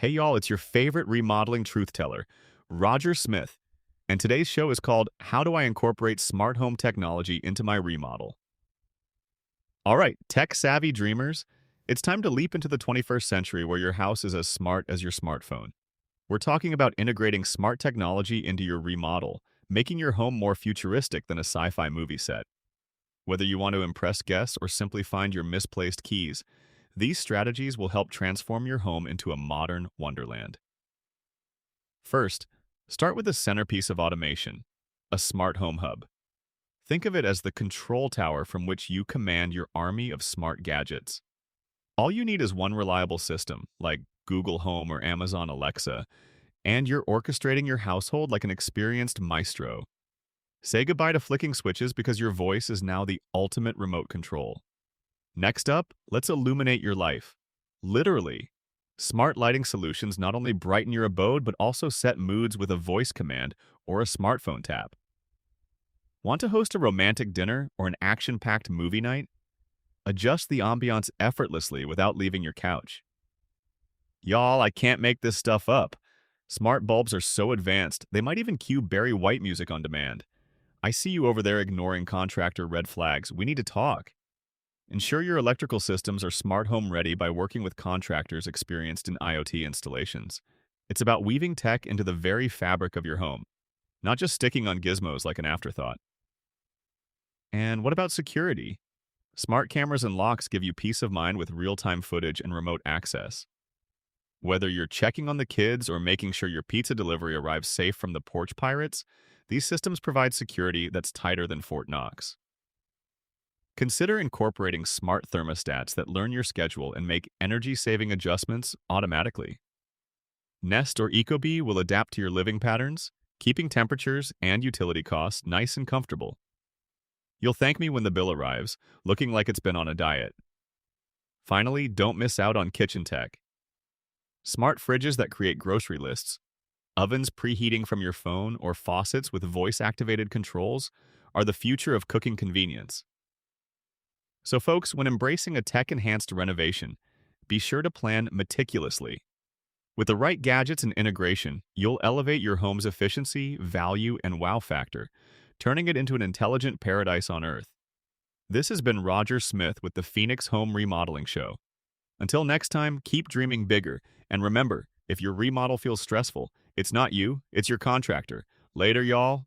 Hey y'all, it's your favorite remodeling truth teller, Roger Smith, and today's show is called How Do I Incorporate Smart Home Technology into My Remodel? All right, tech-savvy dreamers, it's time to leap into the 21st century where your house is as smart as your smartphone. We're talking about integrating smart technology into your remodel, making your home more futuristic than a sci-fi movie set. Whether you want to impress guests or simply find your misplaced keys, these strategies will help transform your home into a modern wonderland. First, start with the centerpiece of automation, a smart home hub. Think of it as the control tower from which you command your army of smart gadgets. All you need is one reliable system, like Google Home or Amazon Alexa, and you're orchestrating your household like an experienced maestro. Say goodbye to flicking switches because your voice is now the ultimate remote control. Next up, let's illuminate your life. Literally. Smart lighting solutions not only brighten your abode but also set moods with a voice command or a smartphone tap. Want to host a romantic dinner or an action-packed movie night? Adjust the ambiance effortlessly without leaving your couch. Y'all, I can't make this stuff up. Smart bulbs are so advanced, they might even cue Barry White music on demand. I see you over there ignoring contractor red flags. We need to talk. Ensure your electrical systems are smart home ready by working with contractors experienced in IoT installations. It's about weaving tech into the very fabric of your home, not just sticking on gizmos like an afterthought. And what about security? Smart cameras and locks give you peace of mind with real-time footage and remote access. Whether you're checking on the kids or making sure your pizza delivery arrives safe from the porch pirates, these systems provide security that's tighter than Fort Knox. Consider incorporating smart thermostats that learn your schedule and make energy-saving adjustments automatically. Nest or Ecobee will adapt to your living patterns, keeping temperatures and utility costs nice and comfortable. You'll thank me when the bill arrives, looking like it's been on a diet. Finally, don't miss out on kitchen tech. Smart fridges that create grocery lists, ovens preheating from your phone, or faucets with voice-activated controls are the future of cooking convenience. So folks, when embracing a tech-enhanced renovation, be sure to plan meticulously. With the right gadgets and integration, you'll elevate your home's efficiency, value, and wow factor, turning it into an intelligent paradise on Earth. This has been Roger Smith with the Phoenix Home Remodeling Show. Until next time, keep dreaming bigger, and remember, if your remodel feels stressful, it's not you, it's your contractor. Later, y'all.